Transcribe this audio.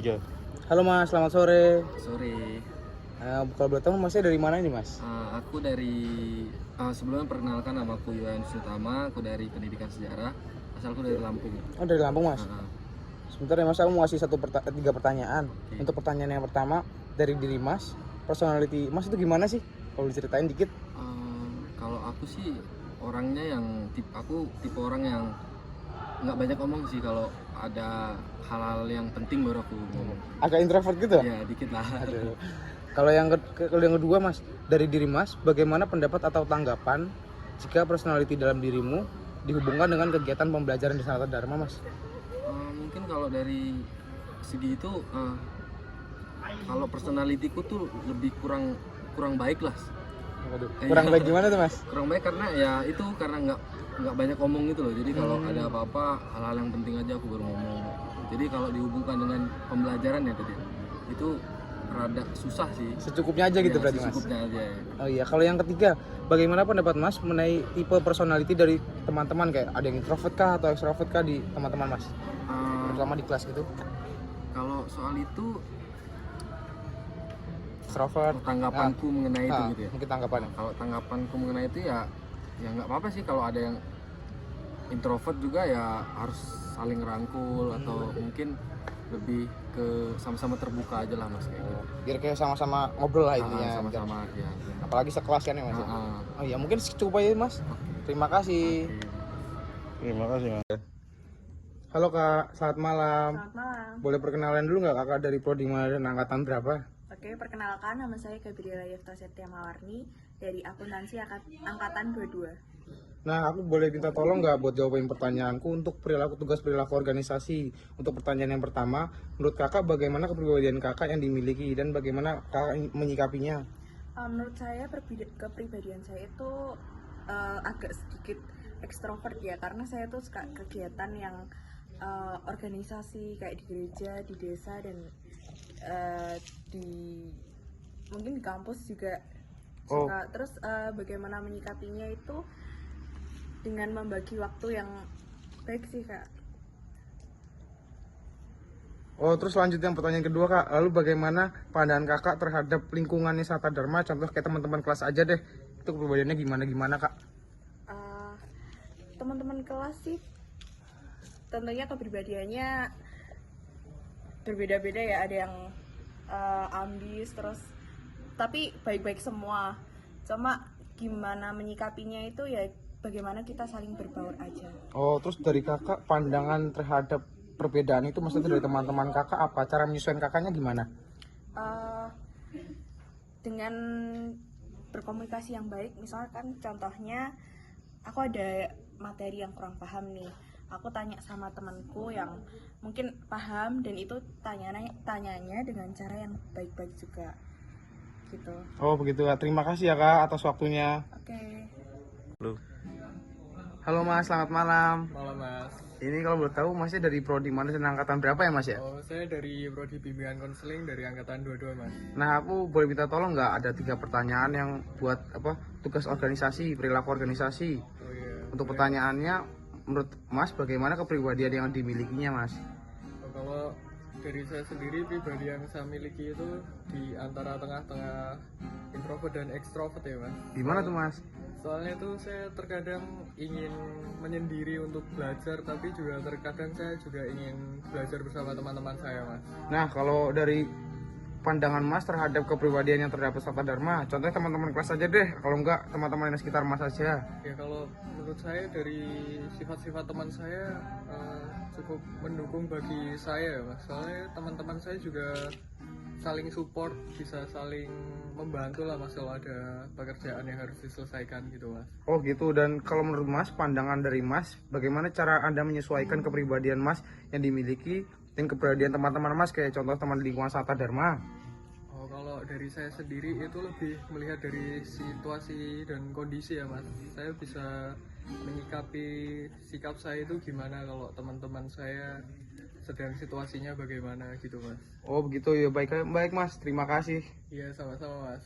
3. Halo Mas, selamat sore. Sore. Kalau boleh tahu Masnya dari mana ini Mas? Aku dari sebelumnya perkenalkan, nama aku Yuan Sutama. Aku dari Pendidikan Sejarah. Asalku dari Lampung. Oh dari Lampung Mas. Sebentar ya Mas, aku mau kasih 3 pertanyaan. Okay. Untuk pertanyaan yang pertama, dari diri Mas, personality Mas itu gimana sih? Kalau diceritain dikit. Kalau aku sih orangnya yang tipe orang yang nggak banyak ngomong sih. Kalau ada hal-hal yang penting baru aku ngomong. Agak introvert gitu? Ya dikit lah. Aduh. Kalau yang kedua Mas, dari diri Mas, bagaimana pendapat atau tanggapan jika personality dalam dirimu dihubungkan dengan kegiatan pembelajaran di Sanata Dharma Mas? Mungkin kalau dari segi itu, kalau personalitiku tuh lebih kurang baik lah. Waduh, kurang baik gimana tuh Mas? Kurang baik karena ya itu karena nggak banyak ngomong gitu loh. Jadi kalau ada apa-apa, hal-hal yang penting aja aku baru ngomong. Jadi kalau dihubungkan dengan pembelajaran ya tadi, itu rada susah sih. Secukupnya aja gitu ya, berarti Mas? Secukupnya aja ya. Oh iya, kalau yang ketiga, bagaimana pendapat Mas mengenai tipe personality dari teman-teman, kayak ada yang introvert kah atau extrovert kah di teman-teman Mas? Terutama di kelas gitu. Kalau soal itu Extrovert. Tanggapanku mengenai itu gitu ya. Mungkin tanggapannya. Kalau tanggapanku mengenai itu ya nggak apa-apa sih. Kalau ada yang introvert juga ya harus saling rangkul atau mungkin lebih ke sama-sama terbuka aja lah Mas kayak gitu. Biar kayak sama-sama ngobrol lah intinya. Sama-sama ya. Apalagi sekelas kan ya Mas. Oh iya, mungkin cukup aja Mas. Terima kasih. Terima kasih Mas. Halo Kak, selamat malam. Selamat malam. Boleh perkenalan dulu nggak Kakak dari prodi mana dan angkatan berapa? Oke, perkenalkan nama saya Gabriela Yefta Setia Mawarni dari akuntansi angkatan 22. Nah, aku boleh minta tolong nggak buat jawabin pertanyaanku untuk tugas perilaku organisasi. Untuk pertanyaan yang pertama, menurut kakak bagaimana kepribadian kakak yang dimiliki dan bagaimana kakak menyikapinya? Menurut saya kepribadian saya itu agak sedikit ekstrovert ya, karena saya tuh suka kegiatan yang organisasi kayak di gereja, di desa, dan mungkin di kampus juga suka. Terus bagaimana menyikapinya itu dengan membagi waktu yang baik sih Kak. Terus lanjut yang pertanyaan kedua Kak, lalu bagaimana pandangan kakak terhadap lingkungannya Sanata Dharma, contoh kayak teman-teman kelas aja deh, itu kepribadiannya gimana Kak? Teman-teman kelas sih tentunya kepribadiannya berbeda-beda ya, ada yang ambis terus, tapi baik-baik semua. Cuma gimana menyikapinya itu ya bagaimana kita saling berbaur aja. Terus dari kakak pandangan terhadap perbedaan itu maksudnya dari teman-teman kakak apa? Cara menyesuaikan kakaknya gimana? Dengan berkomunikasi yang baik, misalkan contohnya aku ada materi yang kurang paham nih, aku tanya sama temanku yang mungkin paham, dan itu tanyanya dengan cara yang baik-baik juga gitu. Begitu Kak, terima kasih ya Kak atas waktunya. Oke. Halo Mas, selamat malam. Malam Mas. Ini kalau boleh tahu Masnya dari prodi mana dan angkatan berapa ya Mas ya? Saya dari prodi bimbingan konseling dari angkatan 22 Mas. Nah, aku boleh minta tolong nggak, ada 3 pertanyaan yang buat tugas organisasi, perilaku organisasi. Untuk pertanyaannya, menurut Mas bagaimana kepribadian yang dimilikinya Mas? Kalau dari saya sendiri, pribadi yang saya miliki itu di antara tengah-tengah introvert dan ekstrovert ya Mas. Gimana tuh Mas? Soalnya tuh saya terkadang ingin menyendiri untuk belajar, tapi juga terkadang saya juga ingin belajar bersama teman-teman saya Mas. Nah, kalau dari pandangan Mas terhadap kepribadian yang terdapat Sanata Dharma, contohnya teman-teman kelas aja deh, kalau enggak teman-teman yang sekitar Mas aja. Ya kalau menurut saya dari sifat-sifat teman saya cukup mendukung bagi saya Mas. Soalnya teman-teman saya juga saling support, bisa saling membantu lah Mas kalau ada pekerjaan yang harus diselesaikan gitu Mas. Gitu, dan kalau menurut Mas, pandangan dari Mas, bagaimana cara Anda menyesuaikan kepribadian Mas yang dimiliki dan kepribadian teman-teman Mas, kayak contoh teman lingkungan Sanata Dharma? Kalau dari saya sendiri itu lebih melihat dari situasi dan kondisi ya Mas. Saya bisa menyikapi sikap saya itu gimana kalau teman-teman saya sedang situasinya bagaimana gitu Mas. Begitu ya, baik Mas, terima kasih. Iya, sama-sama Mas.